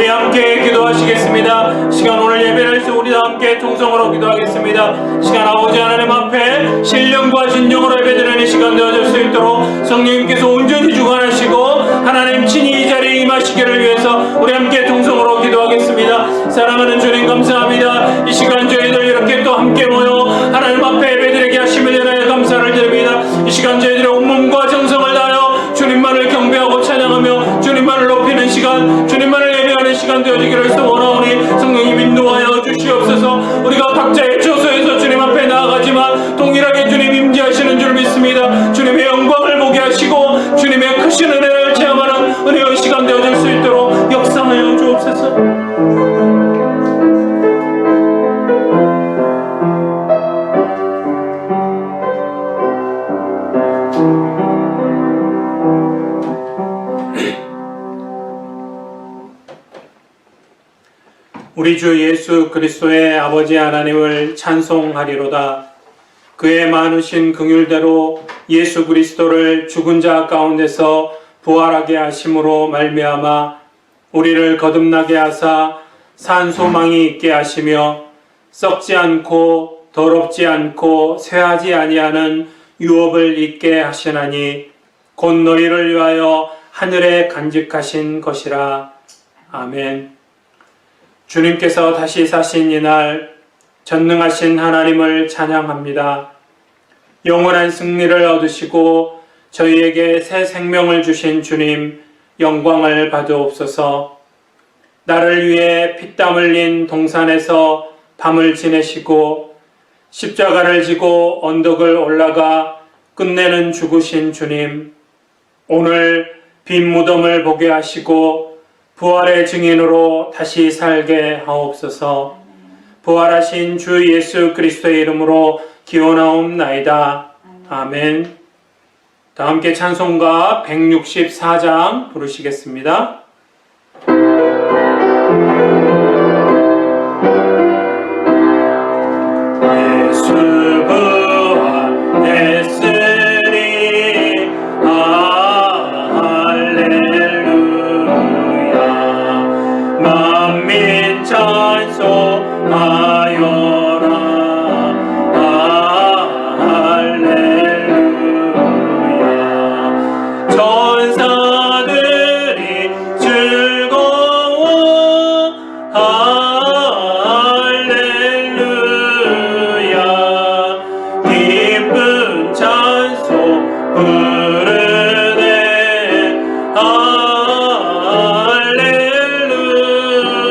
우리 함께 기도하시겠습니다. 시간 오늘 예배를 해서 우리 다 함께 통성으로 기도하겠습니다. 시간 아버지 하나님 앞에 신령과 진정으로 예배드리는 시간 되어질 수 있도록 성령님께서 온전히 주관하시고 하나님 친히 이 자리에 임하시기를 위해서 우리 함께 통성으로 기도하겠습니다. 사랑하는 주님 감사합니다. 이 시간 저희들 이렇게 또 함께 모여 하나님 앞에 예배드리게 하심을 인하여 감사를 드립니다. 이 시간 저희들의 온몸과 정성을 다하여 주님만을 경배하고 찬양하며 주님만을 높이는 시간, 주님만을 예배하는 시간 되어지기를 원하오니 성령님 인도하여 주시옵소서. 우리가 각자의 처소에서 주님 앞에 나아가지만 동일하게 주님 임재하시는 줄 믿습니다. 주님의 영광을 보게 하시고 주님의 크신 은혜를 체험하는 은혜의 시간 되어질 수 있도록 역사하여 주옵소서. 우리 주 예수 그리스도의 아버지 하나님을 찬송하리로다. 그의 많으신 긍휼대로 예수 그리스도를 죽은 자 가운데서 부활하게 하심으로 말미암아 우리를 거듭나게 하사 산 소망이 있게 하시며 썩지 않고 더럽지 않고 쇠하지 아니하는 유업을 있게 하시나니 곧 너희를 위하여 하늘에 간직하신 것이라. 아멘. 주님께서 다시 사신 이날 전능하신 하나님을 찬양합니다. 영원한 승리를 얻으시고 저희에게 새 생명을 주신 주님 영광을 받으옵소서. 나를 위해 피땀 흘린 동산에서 밤을 지내시고 십자가를 지고 언덕을 올라가 끝내는 죽으신 주님, 오늘 빈 무덤을 보게 하시고 부활의 증인으로 다시 살게 하옵소서. 부활하신 주 예수 그리스도의 이름으로 기원하옵나이다. 아멘. 다 함께 찬송가 164장 부르시겠습니다. 예수 부활했으니 할렐루야. 만민 찬송하여라. 할렐루야. 천사들이 즐거워 할렐루야. 기쁜 찬송 부르네. 할렐루야.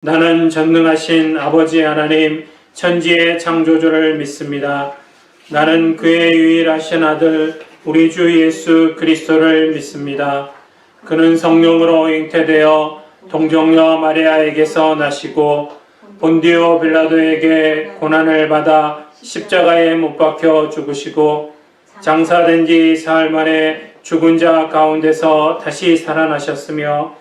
나는 전능하신 아버지 하나님 천지의 창조주를 믿습니다. 나는 그의 유일하신 아들 우리 주 예수 그리스도를 믿습니다. 그는 성령으로 잉태되어 동정녀 마리아에게서 나시고 본디오 빌라도에게 고난을 받아 십자가에 못 박혀 죽으시고 장사된 지 사흘 만에 죽은 자 가운데서 다시 살아나셨으며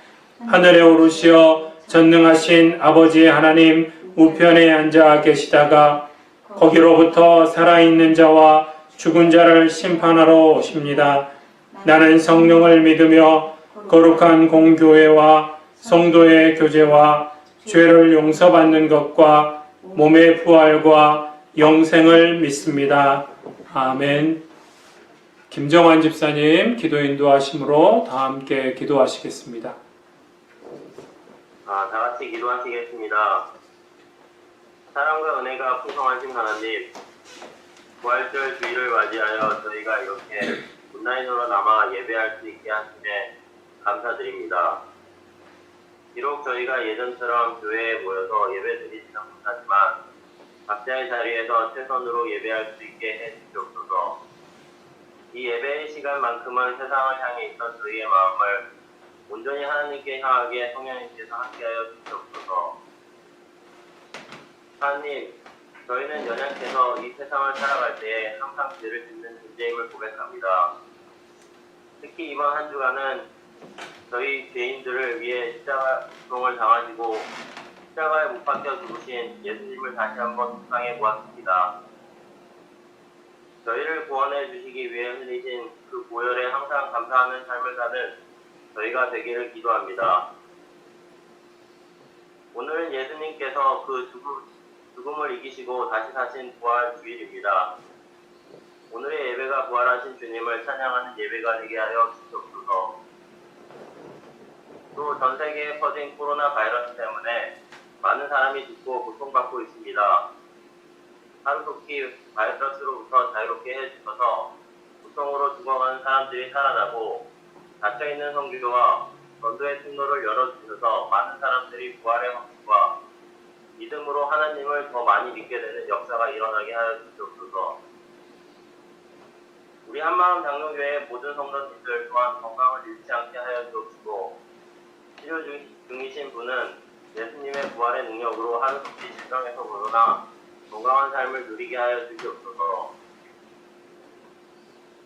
하늘에 오르시어 전능하신 아버지 하나님 우편에 앉아 계시다가 거기로부터 살아있는 자와 죽은 자를 심판하러 오십니다. 나는 성령을 믿으며 거룩한 공교회와 성도의 교제와 죄를 용서받는 것과 몸의 부활과 영생을 믿습니다. 아멘. 김정환 집사님 기도 인도하심으로 다 함께 기도하시겠습니다. 다 같이 기도하시겠습니다. 사랑과 은혜가 풍성하신 하나님, 부활절 주일을 맞이하여 저희가 이렇게 온라인으로 남아 예배할 수 있게 하심에 감사드립니다. 비록 저희가 예전처럼 교회에 모여서 예배드리지는 못하지만 각자의 자리에서 최선으로 예배할 수 있게 해주시옵소서. 이 예배의 시간만큼은 세상을 향해 있던 저희의 마음을 온전히 하나님께 향하게 성령님께서 함께하여 주시옵소서. 하나님, 저희는 연약해서 이 세상을 살아갈 때에 항상 죄를 짓는 존재임을 고백합니다. 특히 이번 한 주간은 저희 죄인들을 위해 십자가 고통을 당하시고 십자가에 못 박혀 죽으신 예수님을 다시 한번 묵상해 보았습니다. 저희를 구원해 주시기 위해 흘리신 그 보혈에 항상 감사하는 삶을 사는 저희가 되기를 기도합니다. 오늘은 예수님께서 그 죽음을 이기시고 다시 사신 부활 주일입니다. 오늘의 예배가 부활하신 주님을 찬양하는 예배가 되게 하여 주시옵소서. 또 전 세계에 퍼진 코로나 바이러스 때문에 많은 사람이 죽고 고통받고 있습니다. 하루속히 바이러스로부터 자유롭게 해주셔서 고통으로 죽어가는 사람들이 살아나고 닫혀있는 성교와 전도의 통로를 열어주셔서 많은 사람들이 부활의 확신과 믿음으로 하나님을 더 많이 믿게 되는 역사가 일어나게 하여 주시옵소서. 우리 한마음 장로교회의 모든 성도님들 또한 건강을 잃지 않게 하여 주옵시고 치료 중이신 분은 예수님의 부활의 능력으로 하루속히 질병에서 벗어나 건강한 삶을 누리게 하여 주시옵소서.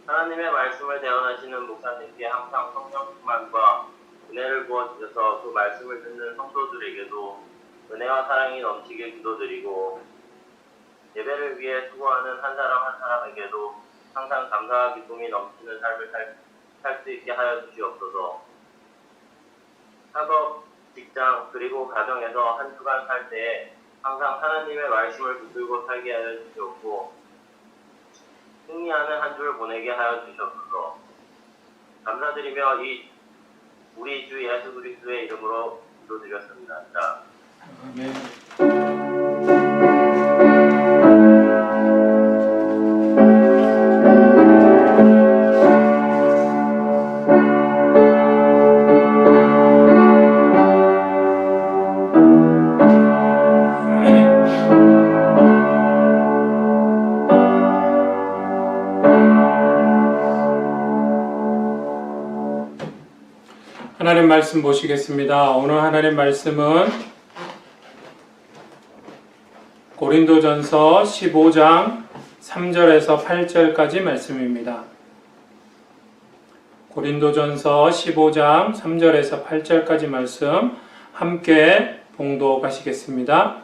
하나님의 말씀을 대언하시는 목사님께 항상 성령 충만과 은혜를 부어주셔서 그 말씀을 듣는 성도들에게도 은혜와 사랑이 넘치게 기도드리고 예배를 위해 수고하는 한 사람 한 사람에게도 항상 감사와 기쁨이 넘치는 삶을 살 수 있게 하여 주시옵소서. 학업, 직장, 그리고 가정에서 한 주간 살 때에 항상 하나님의 말씀을 붙들고 살게 하여 주시옵고 승리하는 한 주를 보내게 하여 주시옵소서. 감사드리며 우리 주 예수 그리스도의 이름으로 기도드렸습니다. 아멘. 하나님 말씀 보시겠습니다. 오늘 하나님 말씀은 고린도전서 15장 3절에서 8절까지 말씀입니다. 고린도전서 15장 3절에서 8절까지 말씀 함께 봉독하시겠습니다.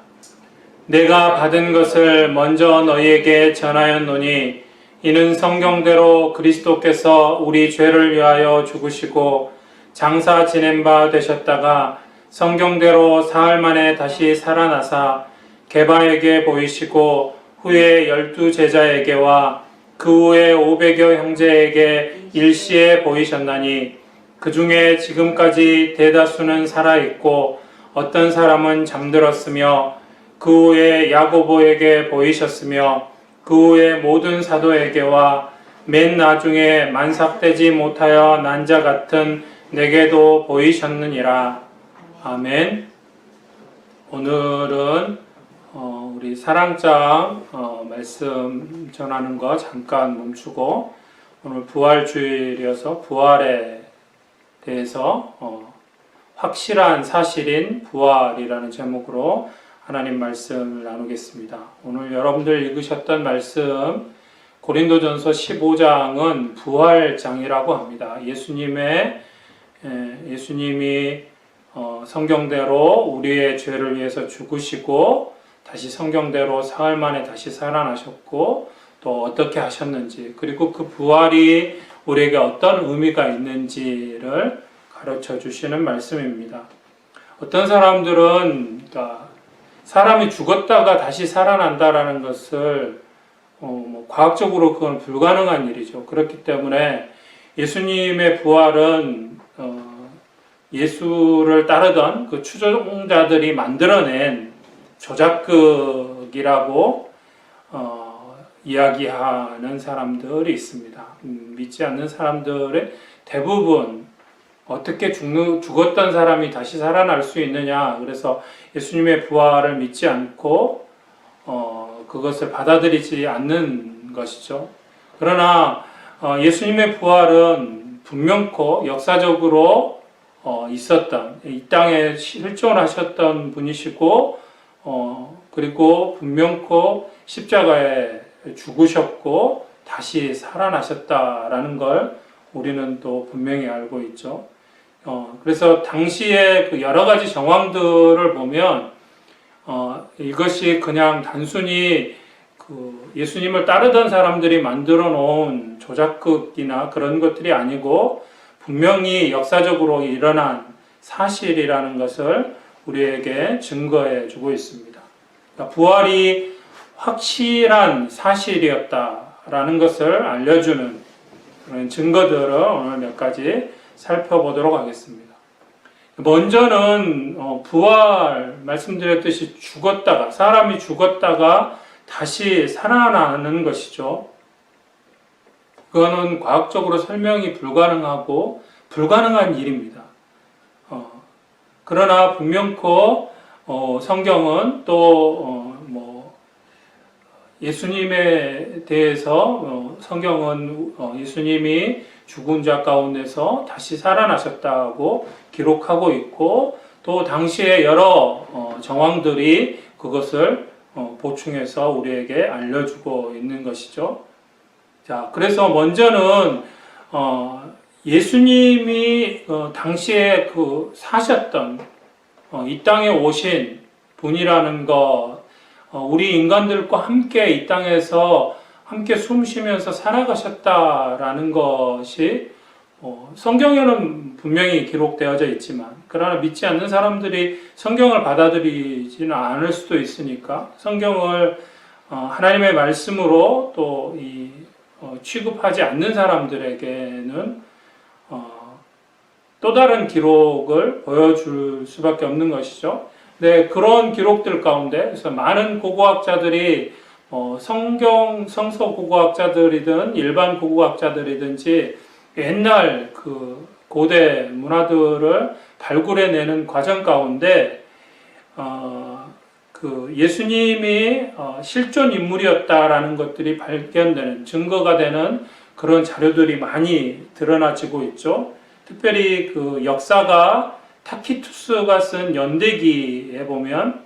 내가 받은 것을 먼저 너희에게 전하였노니 이는 성경대로 그리스도께서 우리 죄를 위하여 죽으시고 장사 지낸 바 되셨다가 성경대로 사흘 만에 다시 살아나사 게바에게 보이시고 후에 12 제자에게와 그 후에 500여 형제에게 일시에 보이셨나니 그 중에 지금까지 대다수는 살아있고 어떤 사람은 잠들었으며 그 후에 야고보에게 보이셨으며 그 후에 모든 사도에게와 맨 나중에 만삭되지 못하여 난 자 같은 내게도 보이셨느니라. 아멘. 오늘은 우리 사랑장 말씀 전하는 거 잠깐 멈추고 오늘 부활주일이어서 부활에 대해서 확실한 사실인 부활이라는 제목으로 하나님 말씀을 나누겠습니다. 오늘 여러분들 읽으셨던 말씀 고린도전서 15장은 부활장이라고 합니다. 예수님이 성경대로 우리의 죄를 위해서 죽으시고 다시 성경대로 사흘 만에 다시 살아나셨고 또 어떻게 하셨는지 그리고 그 부활이 우리에게 어떤 의미가 있는지를 가르쳐 주시는 말씀입니다. 어떤 사람들은 사람이 죽었다가 다시 살아난다라는 것을 과학적으로 그건 불가능한 일이죠. 그렇기 때문에 예수님의 부활은 예수를 따르던 그 추종자들이 만들어낸 조작극이라고 이야기하는 사람들이 있습니다. 믿지 않는 사람들의 대부분 어떻게 죽었던 사람이 다시 살아날 수 있느냐, 그래서 예수님의 부활을 믿지 않고 그것을 받아들이지 않는 것이죠. 그러나 예수님의 부활은 분명코 역사적으로 있었던, 이 땅에 실존하셨던 분이시고 그리고 분명코 십자가에 죽으셨고 다시 살아나셨다라는 걸 우리는 또 분명히 알고 있죠. 그래서 당시에 그 여러 가지 정황들을 보면 이것이 그냥 단순히 그 예수님을 따르던 사람들이 만들어 놓은 조작극이나 그런 것들이 아니고 분명히 역사적으로 일어난 사실이라는 것을 우리에게 증거해 주고 있습니다. 그러니까 부활이 확실한 사실이었다라는 것을 알려주는 그런 증거들을 오늘 몇 가지 살펴보도록 하겠습니다. 먼저는 부활, 말씀드렸듯이 사람이 죽었다가 다시 살아나는 것이죠. 그거는 과학적으로 설명이 불가능한 일입니다. 그러나 분명코 성경은 또 예수님에 대해서 성경은 예수님이 죽은 자 가운데서 다시 살아나셨다고 기록하고 있고 또 당시에 여러 정황들이 그것을 보충해서 우리에게 알려주고 있는 것이죠. 자, 그래서 먼저는 예수님이 당시에 사셨던 이 땅에 오신 분이라는 것, 우리 인간들과 함께 이 땅에서 함께 숨 쉬면서 살아가셨다라는 것이 성경에는 분명히 기록되어져 있지만 그러나 믿지 않는 사람들이 성경을 받아들이지는 않을 수도 있으니까 성경을 하나님의 말씀으로 또 취급하지 않는 사람들에게는 또 다른 기록을 보여줄 수밖에 없는 것이죠. 네, 그런 기록들 가운데 그래서 많은 고고학자들이 성서 고고학자들이든 일반 고고학자들이든지 옛날 그 고대 문화들을 발굴해내는 과정 가운데 그 예수님이 실존 인물이었다라는 것들이 발견되는 증거가 되는 그런 자료들이 많이 드러나지고 있죠. 특별히 그 역사가 타키투스가 쓴 연대기에 보면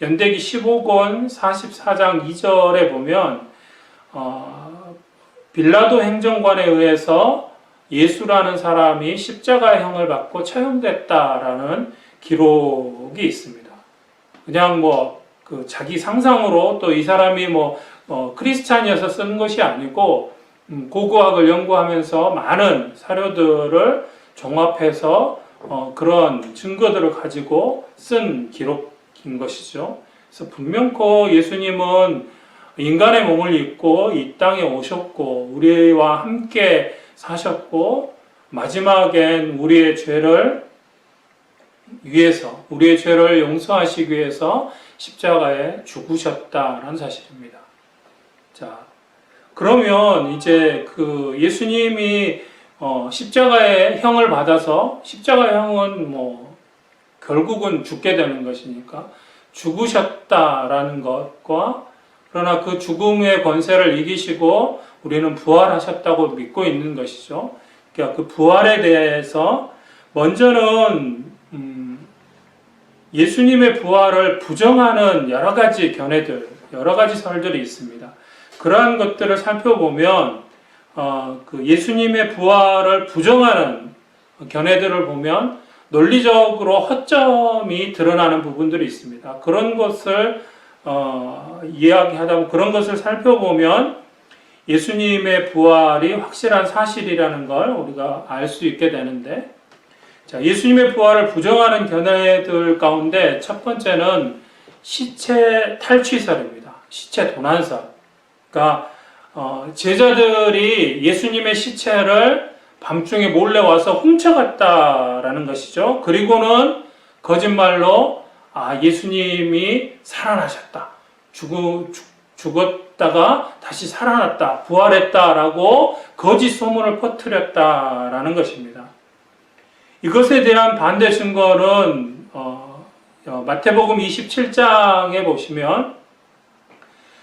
연대기 15권 44장 2절에 보면 빌라도 행정관에 의해서 예수라는 사람이 십자가형을 받고 처형됐다라는 기록이 있습니다. 그냥 그 자기 상상으로 또 이 사람이 크리스찬이어서 쓴 것이 아니고 고고학을 연구하면서 많은 사료들을 종합해서 그런 증거들을 가지고 쓴 기록인 것이죠. 그래서 분명코 예수님은 인간의 몸을 입고 이 땅에 오셨고 우리와 함께 사셨고 마지막엔 우리의 죄를 용서하시기 위해서 십자가에 죽으셨다는 사실입니다. 자, 그러면 이제 그 예수님이 십자가의 형을 받아서 십자가의 형은 결국은 죽게 되는 것이니까 죽으셨다라는 것과 그러나 그 죽음의 권세를 이기시고 우리는 부활하셨다고 믿고 있는 것이죠. 그러니까 그 부활에 대해서 먼저는 예수님의 부활을 부정하는 여러 가지 견해들, 여러 가지 설들이 있습니다. 그러한 것들을 살펴보면 그 예수님의 부활을 부정하는 견해들을 보면 논리적으로 허점이 드러나는 부분들이 있습니다. 그런 것을 이야기하다 보면 그런 것을 살펴보면 예수님의 부활이 확실한 사실이라는 걸 우리가 알 수 있게 되는데, 자, 예수님의 부활을 부정하는 견해들 가운데 첫 번째는 시체 탈취설입니다. 시체 도난설. 그러니까 제자들이 예수님의 시체를 밤중에 몰래 와서 훔쳐갔다라는 것이죠. 그리고는 거짓말로 예수님이 살아나셨다. 죽었다가 다시 살아났다. 부활했다라고 거짓 소문을 퍼뜨렸다라는 것입니다. 이것에 대한 반대 증거는 마태복음 27장에 보시면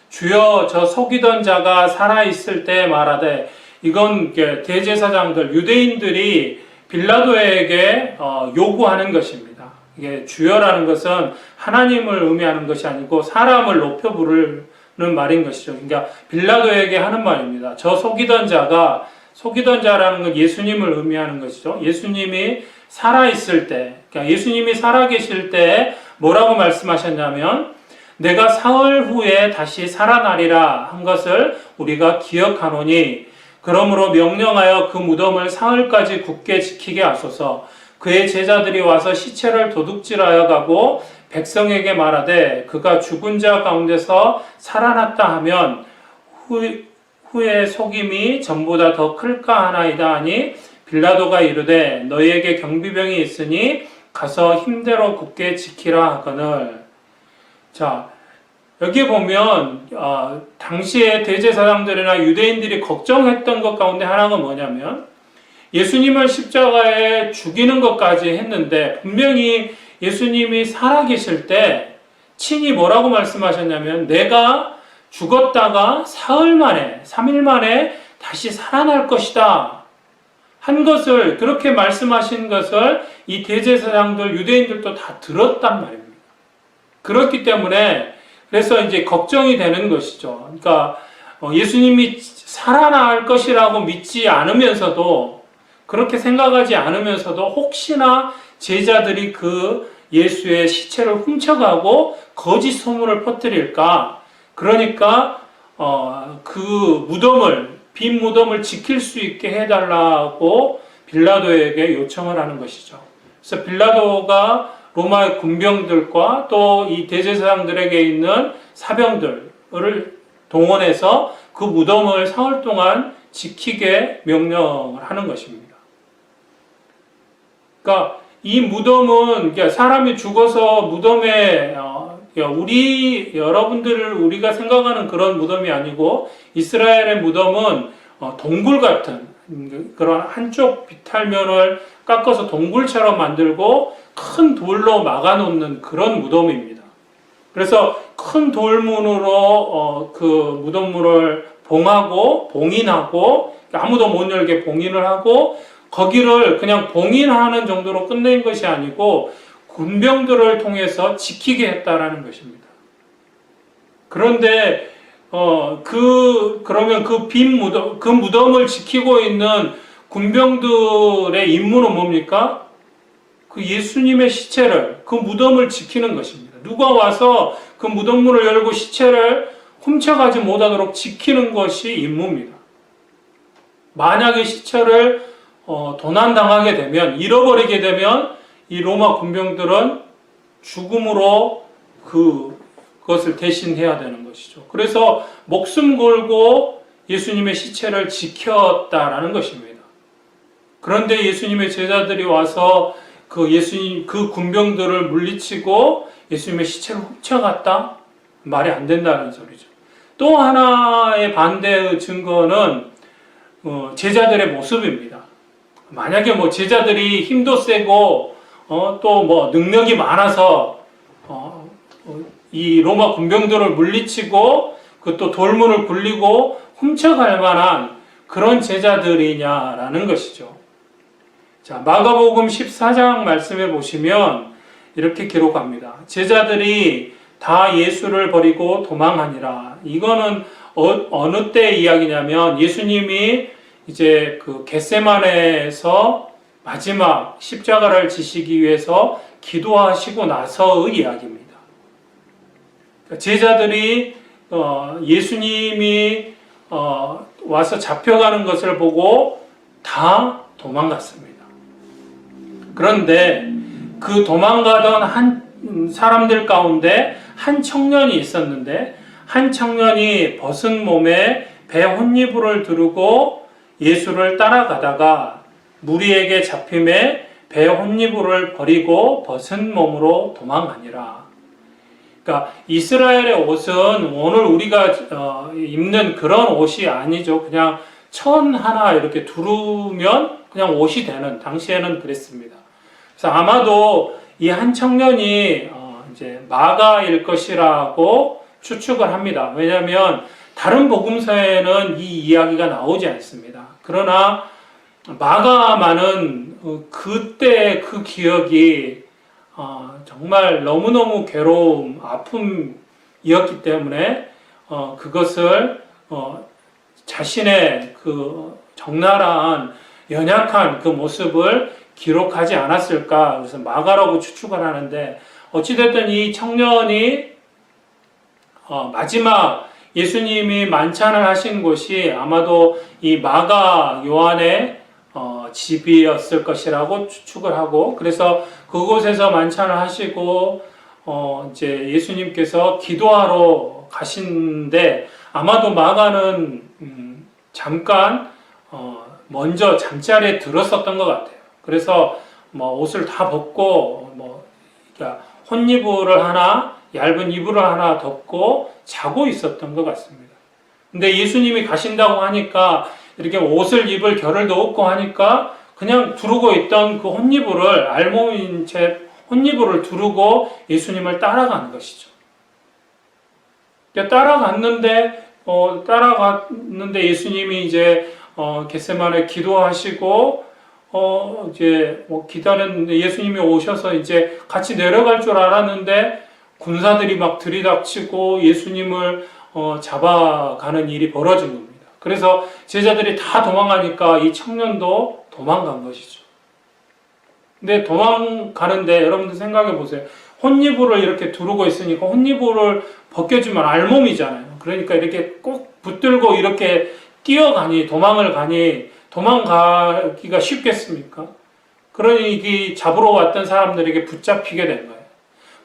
주여 저 속이던 자가 살아있을 때 말하되, 이건 대제사장들 유대인들이 빌라도에게 요구하는 것입니다. 이게 주여라는 것은 하나님을 의미하는 것이 아니고 사람을 높여 부르는 말인 것이죠. 그러니까 빌라도에게 하는 말입니다. 저 속이던 자라는 건 예수님을 의미하는 것이죠. 예수님이 살아있을 때, 그러니까 예수님이 살아계실 때 뭐라고 말씀하셨냐면 내가 사흘 후에 다시 살아나리라 한 것을 우리가 기억하노니 그러므로 명령하여 그 무덤을 사흘까지 굳게 지키게 하소서. 그의 제자들이 와서 시체를 도둑질하여 가고 백성에게 말하되 그가 죽은 자 가운데서 살아났다 하면 후에 속임이 전보다 더 클까 하나이다 하니 빌라도가 이르되 너희에게 경비병이 있으니 가서 힘대로 굳게 지키라 하거늘. 자, 여기 보면 당시에 대제사장들이나 유대인들이 걱정했던 것 가운데 하나가 뭐냐면 예수님을 십자가에 죽이는 것까지 했는데 분명히 예수님이 살아계실 때 친히 뭐라고 말씀하셨냐면 내가 죽었다가 사흘 만에 3일 만에 다시 살아날 것이다 한 것을, 그렇게 말씀하신 것을 이 대제사장들 유대인들도 다 들었단 말입니다. 그렇기 때문에 그래서 이제 걱정이 되는 것이죠. 그러니까 예수님이 살아날 것이라고 믿지 않으면서도, 그렇게 생각하지 않으면서도 혹시나 제자들이 그 예수의 시체를 훔쳐가고 거짓 소문을 퍼뜨릴까, 그러니까 그 빈 무덤을 지킬 수 있게 해달라고 빌라도에게 요청을 하는 것이죠. 그래서 빌라도가 로마의 군병들과 또 이 대제사장들에게 있는 사병들을 동원해서 그 무덤을 사흘 동안 지키게 명령을 하는 것입니다. 그러니까 이 무덤은 사람이 죽어서 무덤에 우리가 생각하는 그런 무덤이 아니고 이스라엘의 무덤은 동굴 같은 그런 한쪽 비탈면을 깎아서 동굴처럼 만들고 큰 돌로 막아놓는 그런 무덤입니다. 그래서 큰 돌문으로 그 무덤문을 봉인하고 아무도 못 열게 봉인을 하고 거기를 그냥 봉인하는 정도로 끝낸 것이 아니고 군병들을 통해서 지키게 했다라는 것입니다. 그런데 그러면 그 무덤을 지키고 있는 군병들의 임무는 뭡니까? 그 예수님의 시체를, 그 무덤을 지키는 것입니다. 누가 와서 그 무덤문을 열고 시체를 훔쳐가지 못하도록 지키는 것이 임무입니다. 만약에 시체를 도난당하게 되면, 잃어버리게 되면 이 로마 군병들은 죽음으로 그것을 대신해야 되는 것이죠. 그래서 목숨 걸고 예수님의 시체를 지켰다라는 것입니다. 그런데 예수님의 제자들이 와서 그 군병들을 물리치고 예수님의 시체를 훔쳐갔다? 말이 안 된다는 소리죠. 또 하나의 반대의 증거는 제자들의 모습입니다. 만약에 제자들이 힘도 세고 또 능력이 많아서 이 로마 군병들을 물리치고 그 또 돌문을 굴리고 훔쳐갈 만한 그런 제자들이냐라는 것이죠. 자, 마가복음 14장 말씀에 보시면 이렇게 기록합니다. 제자들이 다 예수를 버리고 도망하니라. 이거는 어느 때 이야기냐면 예수님이 이제 그 겟세마네에서 마지막 십자가를 지시기 위해서 기도하시고 나서의 이야기입니다. 제자들이 예수님이 와서 잡혀가는 것을 보고 다 도망갔습니다. 그런데 그 도망가던 한 사람들 가운데 한 청년이 있었는데, 한 청년이 벗은 몸에 배 혼니부를 두르고 예수를 따라가다가 무리에게 잡힘에 배 혼니부를 버리고 벗은 몸으로 도망하니라. 그러니까 이스라엘의 옷은 오늘 우리가 입는 그런 옷이 아니죠. 그냥 천 하나 이렇게 두르면 그냥 옷이 되는, 당시에는 그랬습니다. 그래서 아마도 이 한 청년이 이제 마가일 것이라고 추측을 합니다. 왜냐하면 다른 복음서에는 이 이야기가 나오지 않습니다. 그러나 마가만은 그때 그 기억이 정말 너무너무 괴로움, 아픔이었기 때문에 그것을 자신의 그 적나라한 연약한 그 모습을 기록하지 않았을까. 그래서 마가라고 추측을 하는데, 어찌됐든 이 청년이 마지막 예수님이 만찬을 하신 곳이 아마도 이 마가 요한의 집이었을 것이라고 추측을 하고, 그래서 그곳에서 만찬을 하시고 이제 예수님께서 기도하러 가신데, 아마도 마가는 잠깐 먼저 잠자리에 들었었던 것 같아요. 그래서 뭐 옷을 다 벗고 그러니까 혼이불을 하나, 얇은 이불을 하나 덮고 자고 있었던 것 같습니다. 근데 예수님이 가신다고 하니까 이렇게 옷을 입을 겨를도 없고 하니까 그냥 두르고 있던 그 혼이불을, 알몸인 채 혼이불을 두르고 예수님을 따라가는 것이죠. 그러니까 따라갔는데 예수님이 이제 겟세마네 기도하시고 이제 기다렸는데, 예수님이 오셔서 이제 같이 내려갈 줄 알았는데 군사들이 막 들이닥치고 예수님을 잡아가는 일이 벌어진 겁니다. 그래서 제자들이 다 도망가니까 이 청년도 도망간 것이죠. 근데 도망가는데 여러분들 생각해 보세요. 혼이불을 이렇게 두르고 있으니까 혼이불을 벗겨주면 알몸이잖아요. 그러니까 이렇게 꼭 붙들고 이렇게 뛰어가니, 도망을 가니, 도망가기가 쉽겠습니까? 그러니 이 잡으러 왔던 사람들에게 붙잡히게 된 거예요.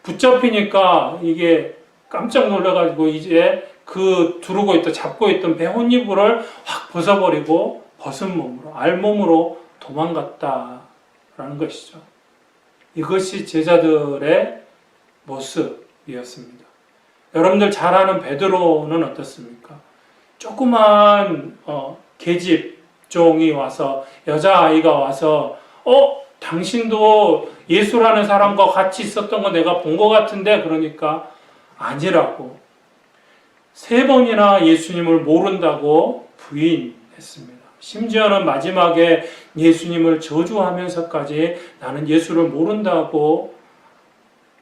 붙잡히니까 이게 깜짝 놀라가지고 이제 그 두르고 있던, 잡고 있던 배 혼이불을 확 벗어버리고 벗은 몸으로, 알몸으로 도망갔다라는 것이죠. 이것이 제자들의 모습이었습니다. 여러분들 잘 아는 베드로는 어떻습니까? 조그만 계집종이 와서, 여자아이가 와서 당신도 예수라는 사람과 같이 있었던 거 내가 본 것 같은데, 그러니까 아니라고 3번이나 예수님을 모른다고 부인했습니다. 심지어는 마지막에 예수님을 저주하면서까지 나는 예수를 모른다고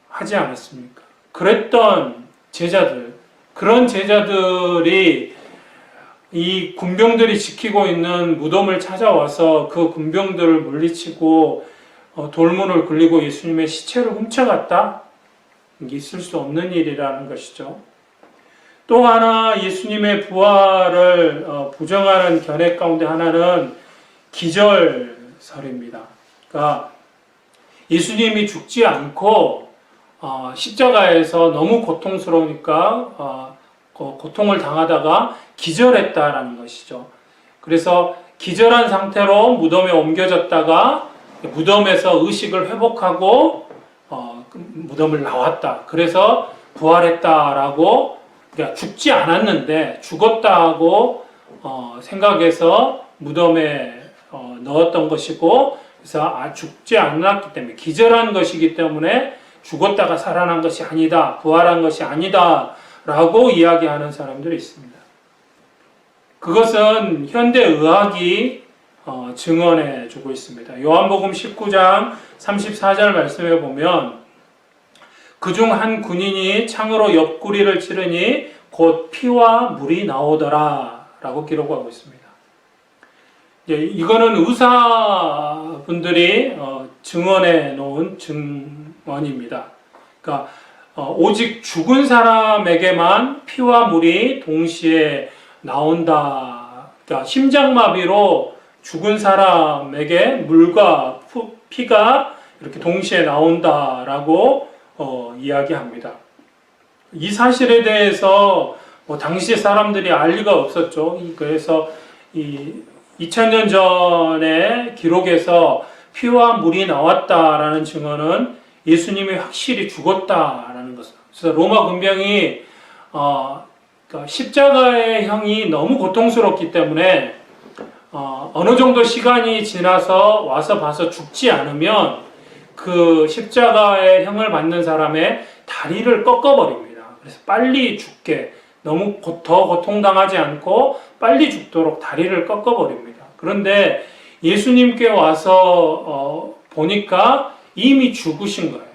하지 않았습니까? 그랬던 제자들, 그런 제자들이 이 군병들이 지키고 있는 무덤을 찾아와서 그 군병들을 물리치고 돌문을 굴리고 예수님의 시체를 훔쳐갔다? 있을 수 없는 일이라는 것이죠. 또 하나 예수님의 부활을 부정하는 견해 가운데 하나는 기절설입니다. 그러니까 예수님이 죽지 않고 십자가에서 너무 고통스러우니까 고통을 당하다가 기절했다라는 것이죠. 그래서 기절한 상태로 무덤에 옮겨졌다가 무덤에서 의식을 회복하고 무덤을 나왔다. 그래서 부활했다라고, 그러니까 죽지 않았는데 죽었다고 생각해서 무덤에 넣었던 것이고, 그래서 죽지 않았기 때문에, 기절한 것이기 때문에 죽었다가 살아난 것이 아니다, 부활한 것이 아니다 라고 이야기하는 사람들이 있습니다. 그것은 현대의학이 증언해 주고 있습니다. 요한복음 19장 34절 말씀에 보면 그중 한 군인이 창으로 옆구리를 찌르니 곧 피와 물이 나오더라 라고 기록하고 있습니다. 이거는 의사분들이 증언해 놓은 증언입니다. 그러니까 오직 죽은 사람에게만 피와 물이 동시에 나온다. 그러니까 심장마비로 죽은 사람에게 물과 피가 이렇게 동시에 나온다라고 이야기합니다. 이 사실에 대해서 당시 사람들이 알 리가 없었죠. 그래서 2000년 전에 기록에서 피와 물이 나왔다라는 증언은 예수님이 확실히 죽었다라는 것. 그래서 로마 군병이 그러니까 십자가의 형이 너무 고통스럽기 때문에 어느 정도 시간이 지나서 와서 봐서 죽지 않으면 그 십자가의 형을 받는 사람의 다리를 꺾어버립니다. 그래서 빨리 죽게, 너무 더 고통당하지 않고 빨리 죽도록 다리를 꺾어버립니다. 그런데 예수님께 와서 보니까 이미 죽으신 거예요.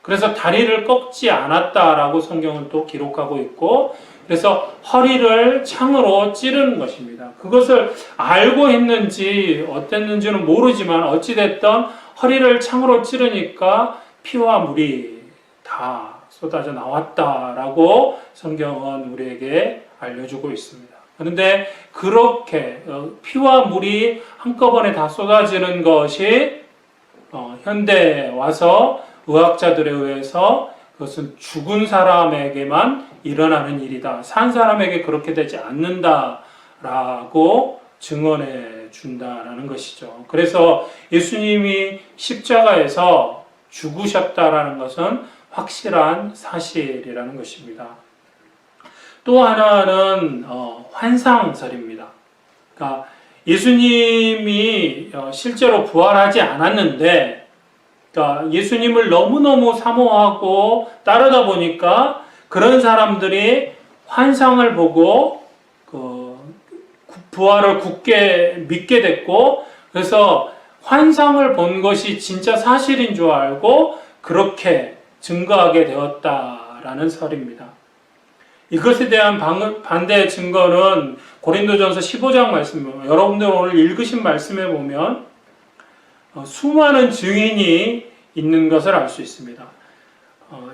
그래서 다리를 꺾지 않았다라고 성경은 또 기록하고 있고, 그래서 허리를 창으로 찌르는 것입니다. 그것을 알고 했는지 어땠는지는 모르지만 어찌됐든 허리를 창으로 찌르니까 피와 물이 다 쏟아져 나왔다라고 성경은 우리에게 알려주고 있습니다. 그런데 그렇게 피와 물이 한꺼번에 다 쏟아지는 것이 현대에 와서 의학자들에 의해서 그것은 죽은 사람에게만 일어나는 일이다. 산 사람에게 그렇게 되지 않는다라고 증언해 준다라는 것이죠. 그래서 예수님이 십자가에서 죽으셨다라는 것은 확실한 사실이라는 것입니다. 또 하나는 환상설입니다. 그러니까 예수님이 실제로 부활하지 않았는데, 그러니까 예수님을 너무너무 사모하고 따르다 보니까 그런 사람들이 환상을 보고 부활을 굳게 믿게 됐고, 그래서 환상을 본 것이 진짜 사실인 줄 알고 그렇게 증거하게 되었다라는 설입니다. 이것에 대한 반대 증거는 고린도전서 15장 말씀, 여러분들 오늘 읽으신 말씀에 보면 수많은 증인이 있는 것을 알 수 있습니다.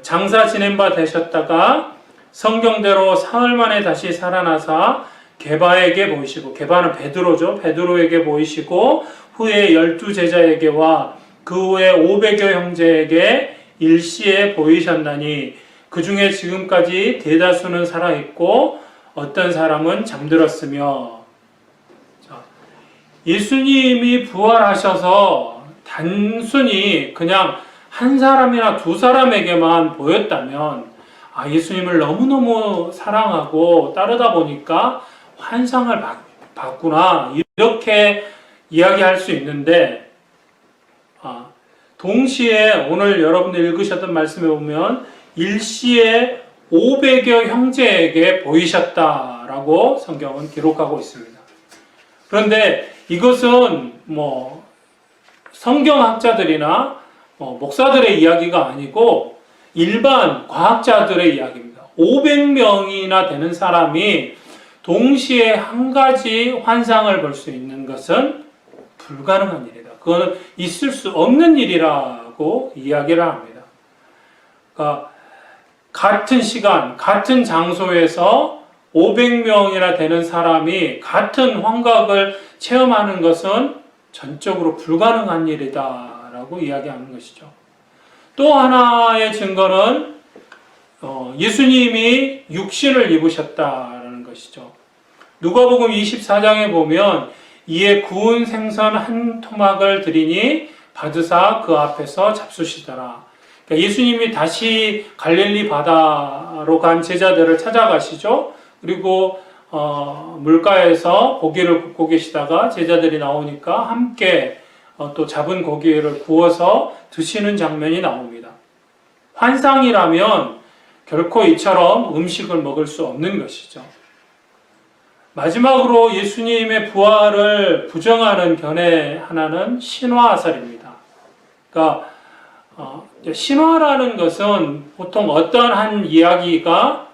장사 지낸 바 되셨다가 성경대로 사흘 만에 다시 살아나사 게바에게 보이시고, 게바는 베드로죠. 베드로에게 보이시고 후에 12제자에게와 그 후에 500여 형제에게 일시에 보이셨나니 그 중에 지금까지 대다수는 살아있고 어떤 사람은 잠들었으며. 예수님이 부활하셔서 단순히 그냥 한 사람이나 두 사람에게만 보였다면 예수님을 너무너무 사랑하고 따르다 보니까 환상을 봤구나 이렇게 이야기할 수 있는데, 동시에 오늘 여러분들 읽으셨던 말씀에 보면 일시에 500여 형제에게 보이셨다라고 성경은 기록하고 있습니다. 그런데 이것은 성경학자들이나 목사들의 이야기가 아니고 일반 과학자들의 이야기입니다. 500명이나 되는 사람이 동시에 한 가지 환상을 볼 수 있는 것은 불가능한 일이다. 그거는 있을 수 없는 일이라고 이야기를 합니다. 그러니까 같은 시간, 같은 장소에서 500명이나 되는 사람이 같은 환각을 체험하는 것은 전적으로 불가능한 일이다라고 이야기하는 것이죠. 또 하나의 증거는 예수님이 육신을 입으셨다라는 것이죠. 누가복음 24장에 보면 이에 구운 생선 한 토막을 드리니 받으사 그 앞에서 잡수시더라. 그러니까 예수님이 다시 갈릴리 바다로 간 제자들을 찾아가시죠. 그리고 물가에서 고기를 굽고 계시다가 제자들이 나오니까 함께 또 잡은 고기를 구워서 드시는 장면이 나옵니다. 환상이라면 결코 이처럼 음식을 먹을 수 없는 것이죠. 마지막으로 예수님의 부활을 부정하는 견해 하나는 신화설입니다. 그러니까 신화라는 것은 보통 어떤 한 이야기가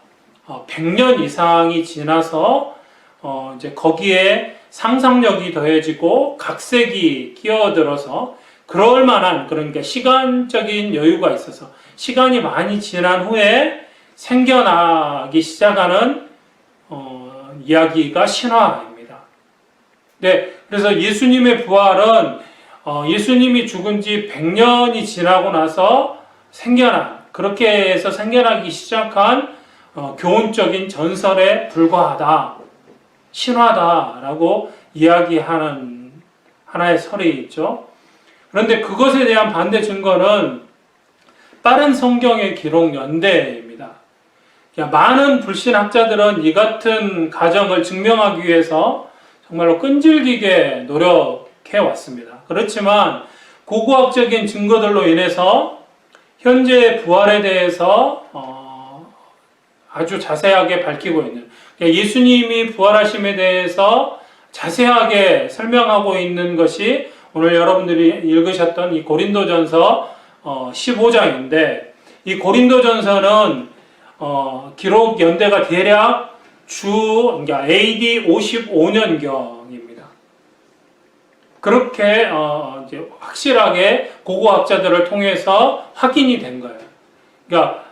100년 이상이 지나서 이제 거기에 상상력이 더해지고 각색이 끼어들어서 그럴 만한 그런 시간적인 여유가 있어서 시간이 많이 지난 후에 생겨나기 시작하는 이야기가 신화입니다. 네, 그래서 예수님의 부활은 예수님이 죽은 지 100년이 지나고 나서 그렇게 해서 생겨나기 시작한 교훈적인 전설에 불과하다, 신화다라고 이야기하는 하나의 설이 있죠. 그런데 그것에 대한 반대 증거는 빠른 성경의 기록 연대입니다. 많은 불신학자들은 이 같은 가정을 증명하기 위해서 정말로 끈질기게 노력해 왔습니다. 그렇지만 고고학적인 증거들로 인해서 현재의 부활에 대해서 아주 자세하게 밝히고 있는, 예수님이 부활하심에 대해서 자세하게 설명하고 있는 것이 오늘 여러분들이 읽으셨던 이 고린도전서 15장인데, 이 고린도전서는 기록 연대가 대략 그러니까 AD 55년경입니다. 그렇게 이제 확실하게 고고학자들을 통해서 확인이 된 거예요. 그러니까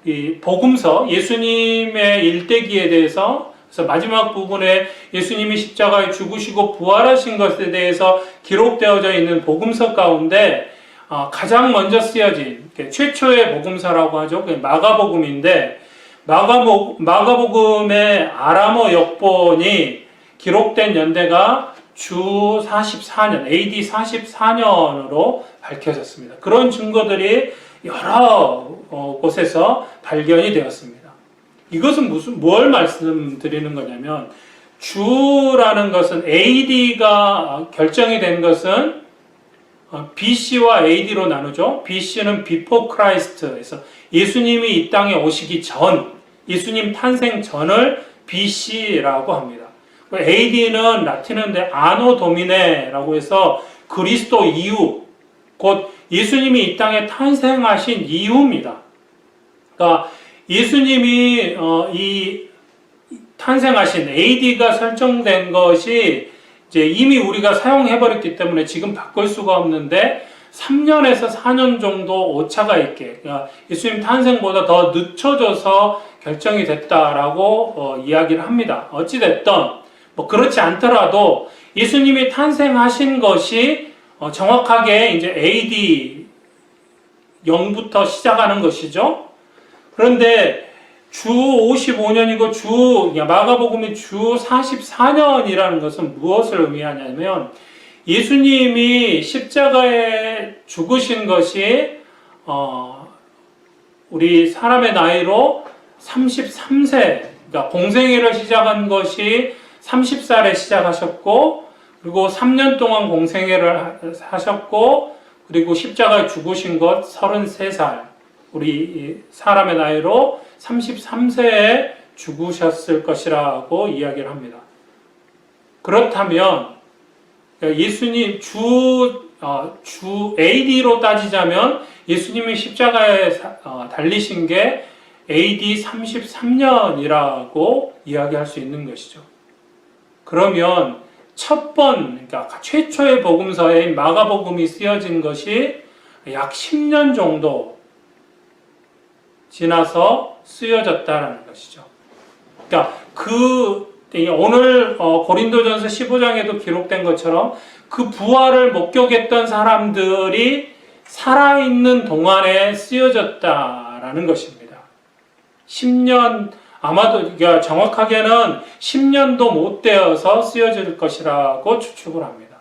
이 복음서, 예수님의 일대기에 대해서, 그래서 마지막 부분에 예수님이 십자가에 죽으시고 부활하신 것에 대해서 기록되어져 있는 복음서 가운데 가장 먼저 쓰여진 최초의 복음서라고 하죠. 그게 마가복음인데, 마가복음의 아람어 역본이 기록된 연대가 주 44년, AD 44년으로 밝혀졌습니다. 그런 증거들이 여러 곳에서 발견이 되었습니다. 이것은 뭘 말씀드리는 거냐면, 주라는 것은 AD가 결정이 된 것은 BC와 AD로 나누죠. BC는 Before Christ에서 예수님이 이 땅에 오시기 전, 예수님 탄생 전을 BC라고 합니다. AD는 라틴어인데 아노 도미네라고 해서 그리스도 이후, 곧 예수님이 이 땅에 탄생하신 이후입니다. 그러니까 예수님이 이 탄생하신 AD가 설정된 것이 이제 이미 우리가 사용해버렸기 때문에 지금 바꿀 수가 없는데 3년에서 4년 정도 오차가 있게, 그러니까 예수님 탄생보다 더 늦춰져서 결정이 됐다라고 이야기를 합니다. 어찌됐든 뭐 그렇지 않더라도 예수님이 탄생하신 것이 정확하게 이제 AD 0부터 시작하는 것이죠. 그런데 주 55년이고 마가복음이 주 44년이라는 것은 무엇을 의미하냐면, 예수님이 십자가에 죽으신 것이 우리 사람의 나이로 33세, 그러니까 공생애를 시작한 것이 30살에 시작하셨고, 그리고 3년 동안 공생애를 하셨고, 그리고 십자가에 죽으신 것 33살, 우리 사람의 나이로 33세에 죽으셨을 것이라고 이야기를 합니다. 그렇다면 예수님 주 AD로 따지자면 예수님이 십자가에 달리신 게 AD 33년이라고 이야기할 수 있는 것이죠. 그러면 그러니까 최초의 복음서인 마가복음이 쓰여진 것이 약 10년 정도 지나서 쓰여졌다는 것이죠. 그러니까 오늘 고린도전서 15장에도 기록된 것처럼 그 부활을 목격했던 사람들이 살아있는 동안에 쓰여졌다라는 것입니다. 10년, 아마도 그러니까 정확하게는 10년도 못 되어서 쓰여질 것이라고 추측을 합니다.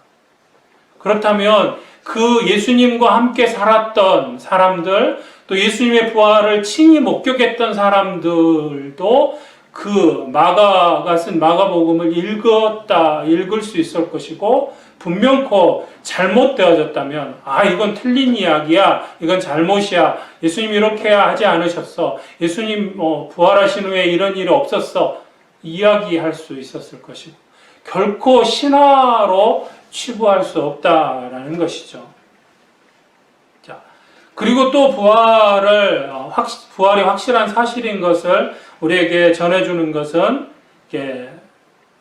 그렇다면 그 예수님과 함께 살았던 사람들, 또 예수님의 부활을 친히 목격했던 사람들도 그 마가가 쓴 마가복음을 읽을 수 있을 것이고, 분명코 잘못되어졌다면 이건 틀린 이야기야, 이건 잘못이야, 예수님 이렇게 하지 않으셨어, 예수님 부활하신 후에 이런 일이 없었어, 이야기할 수 있었을 것이고 결코 신화로 치부할 수 없다라는 것이죠. 자, 그리고 또 부활이 확실한 사실인 것을 우리에게 전해주는 것은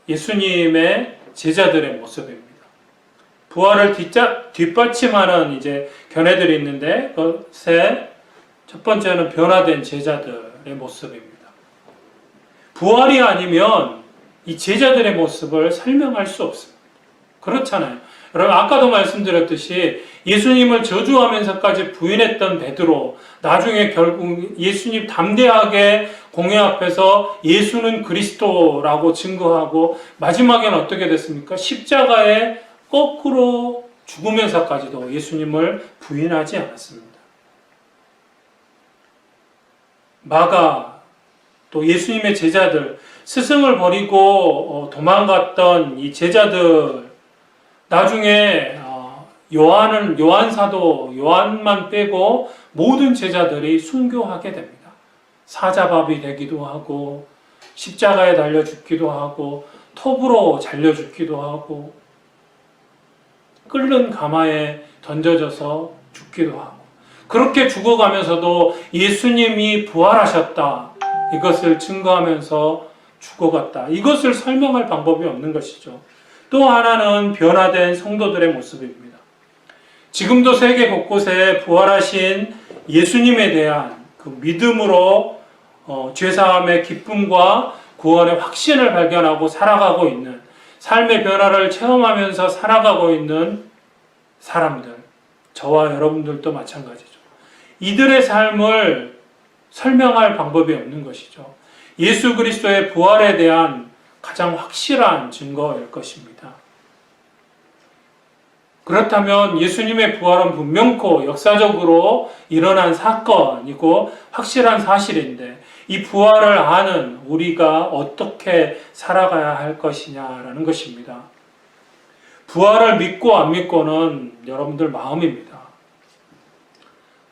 예수님의 제자들의 모습입니다. 부활을 뒷받침하는 견해들이 있는데, 그것의 첫 번째는 변화된 제자들의 모습입니다. 부활이 아니면 이 제자들의 모습을 설명할 수 없습니다. 그렇잖아요. 여러분, 아까도 말씀드렸듯이 예수님을 저주하면서까지 부인했던 베드로, 나중에 결국 예수님 담대하게 공회 앞에서 예수는 그리스도라고 증거하고 마지막에는 어떻게 됐습니까? 십자가에 거꾸로 죽으면서까지도 예수님을 부인하지 않았습니다. 마가, 또 예수님의 제자들, 스승을 버리고 도망갔던 이 제자들, 나중에 요한 사도, 요한만 빼고 모든 제자들이 순교하게 됩니다. 사자밥이 되기도 하고, 십자가에 달려 죽기도 하고, 톱으로 잘려 죽기도 하고, 끓는 가마에 던져져서 죽기도 하고, 그렇게 죽어가면서도 예수님이 부활하셨다, 이것을 증거하면서 죽어갔다, 이것을 설명할 방법이 없는 것이죠. 또 하나는 변화된 성도들의 모습입니다. 지금도 세계 곳곳에 부활하신 예수님에 대한 그 믿음으로 죄사함의 기쁨과 구원의 확신을 발견하고 살아가고 있는, 삶의 변화를 체험하면서 살아가고 있는 사람들, 저와 여러분들도 마찬가지죠. 이들의 삶을 설명할 방법이 없는 것이죠. 예수 그리스도의 부활에 대한 가장 확실한 증거일 것입니다. 그렇다면 예수님의 부활은 분명코 역사적으로 일어난 사건이고 확실한 사실인데, 이 부활을 아는 우리가 어떻게 살아가야 할 것이냐라는 것입니다. 부활을 믿고 안 믿고는 여러분들 마음입니다.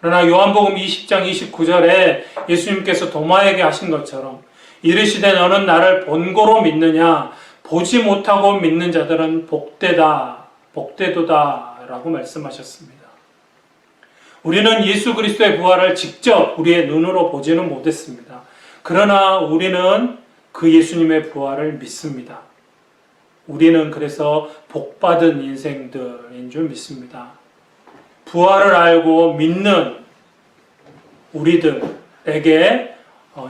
그러나 요한복음 20장 29절에 예수님께서 도마에게 하신 것처럼 이르시되 너는 나를 본고로 믿느냐, 보지 못하고 믿는 자들은 복되도다 라고 말씀하셨습니다. 우리는 예수 그리스도의 부활을 직접 우리의 눈으로 보지는 못했습니다. 그러나 우리는 그 예수님의 부활을 믿습니다. 우리는 그래서 복받은 인생들인 줄 믿습니다. 부활을 알고 믿는 우리들에게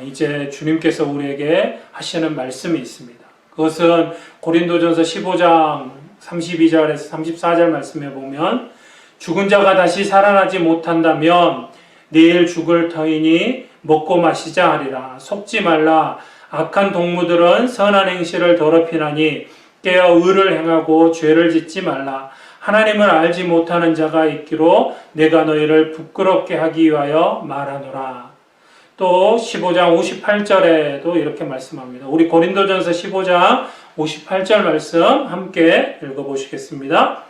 이제 주님께서 우리에게 하시는 말씀이 있습니다. 그것은 고린도전서 15장 32절에서 34절 말씀에 보면, 죽은 자가 다시 살아나지 못한다면 내일 죽을 터이니 먹고 마시자 하리라. 속지 말라. 악한 동무들은 선한 행실을 더럽히나니 깨어 의를 행하고 죄를 짓지 말라. 하나님을 알지 못하는 자가 있기로 내가 너희를 부끄럽게 하기 위하여 말하노라. 또 15장 58절에도 이렇게 말씀합니다. 우리 고린도전서 15장 58절 말씀 함께 읽어보시겠습니다.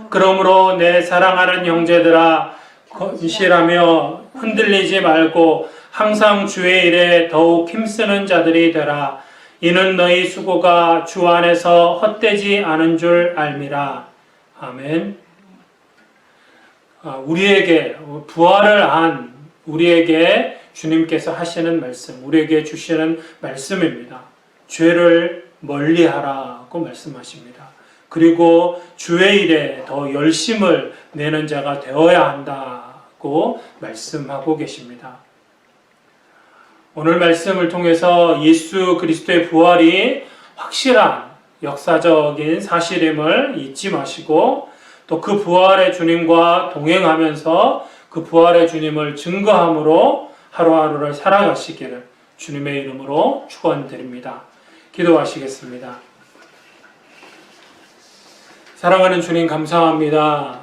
그러므로 내 사랑하는 형제들아, 건실하며 흔들리지 말고 항상 주의 일에 더욱 힘쓰는 자들이 되라. 이는 너희 수고가 주 안에서 헛되지 않은 줄 알미라. 아멘. 우리에게 부활을 한 우리에게 주님께서 하시는 말씀, 우리에게 주시는 말씀입니다. 죄를 멀리하라고 말씀하십니다. 그리고 주의 일에 더 열심을 내는 자가 되어야 한다고 말씀하고 계십니다. 오늘 말씀을 통해서 예수 그리스도의 부활이 확실한 역사적인 사실임을 잊지 마시고, 또 그 부활의 주님과 동행하면서 그 부활의 주님을 증거함으로 하루하루를 살아가시기를 주님의 이름으로 축원드립니다. 기도하시겠습니다. 사랑하는 주님, 감사합니다.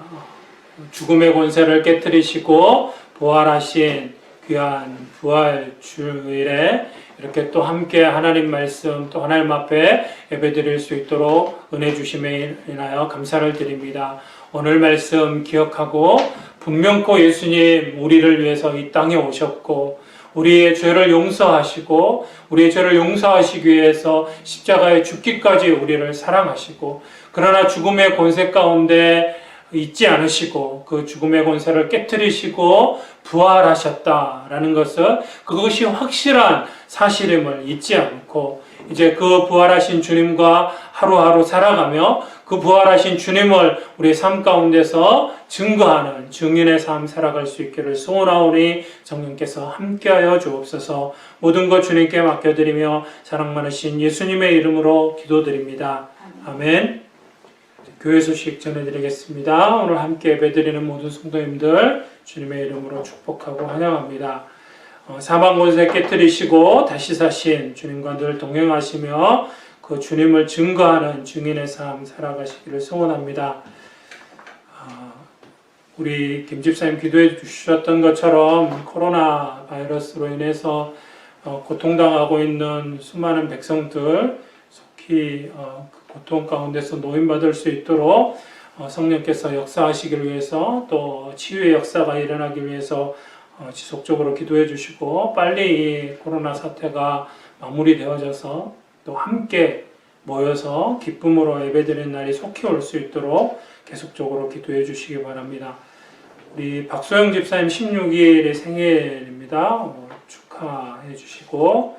죽음의 권세를 깨뜨리시고 부활하신 귀한 부활 주일에 이렇게 또 함께 하나님 말씀 또 하나님 앞에 예배드릴 수 있도록 은혜 주심에 인하여 감사를 드립니다. 오늘 말씀 기억하고 분명코 예수님 우리를 위해서 이 땅에 오셨고 우리의 죄를 용서하시고 우리의 죄를 용서하시기 위해서 십자가에 죽기까지 우리를 사랑하시고 그러나 죽음의 권세 가운데 잊지 않으시고 그 죽음의 권세를 깨뜨리시고 부활하셨다라는 것은 그것이 확실한 사실임을 잊지 않고 이제 그 부활하신 주님과 하루하루 살아가며 그 부활하신 주님을 우리의 삶 가운데서 증거하는 증인의 삶 살아갈 수 있기를 소원하오니 성령께서 함께하여 주옵소서. 모든 것 주님께 맡겨드리며 사랑 많으신 예수님의 이름으로 기도드립니다. 아멘. 교회 소식 전해드리겠습니다. 오늘 함께 예배드리는 모든 성도님들 주님의 이름으로 축복하고 환영합니다. 사망 권세 깨뜨리시고 다시 사신 주님과 늘 동행하시며 그 주님을 증거하는 증인의 삶 살아가시기를 소원합니다. 우리 김 집사님 기도해 주셨던 것처럼 코로나 바이러스로 인해서 고통당하고 있는 수많은 백성들 속히 고통 가운데서 노인받을 수 있도록 성령께서 역사하시기를 위해서 또 치유의 역사가 일어나기 위해서 지속적으로 기도해 주시고 빨리 이 코로나 사태가 마무리되어져서 또 함께 모여서 기쁨으로 예배드리는 날이 속히 올 수 있도록 계속적으로 기도해 주시기 바랍니다. 우리 박소영 집사님 16일이 생일입니다. 축하해 주시고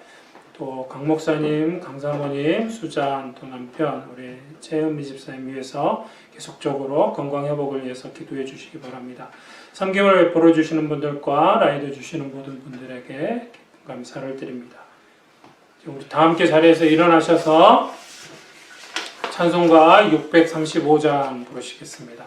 또 강 목사님, 강사모님, 수잔, 또 남편, 우리 최은미 집사님 위해서 계속적으로 건강 회복을 위해서 기도해 주시기 바랍니다. 3개월 베풀어 주시는 분들과 라이드 주시는 모든 분들에게 기쁜 감사를 드립니다. 우리 다 함께 자리에서 일어나셔서 찬송가 635장 부르시겠습니다.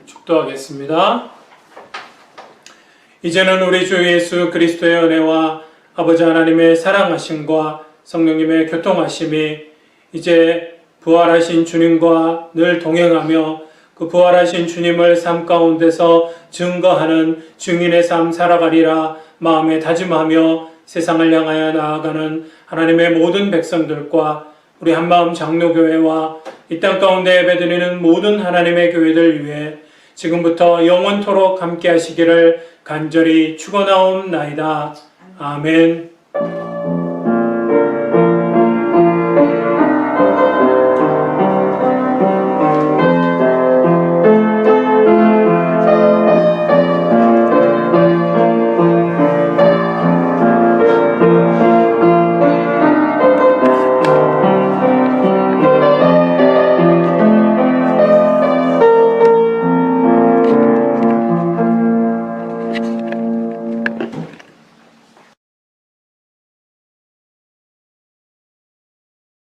축도하겠습니다. 이제는 우리 주 예수 그리스도의 은혜와 아버지 하나님의 사랑하심과 성령님의 교통하심이 이제 부활하신 주님과 늘 동행하며 그 부활하신 주님을 삶 가운데서 증거하는 증인의 삶 살아가리라 마음에 다짐하며 세상을 향하여 나아가는 하나님의 모든 백성들과 우리 한마음 장로교회와 이 땅 가운데 예배드리는 모든 하나님의 교회들 위해 지금부터 영원토록 함께 하시기를 간절히 축원하옵나이다. 아멘.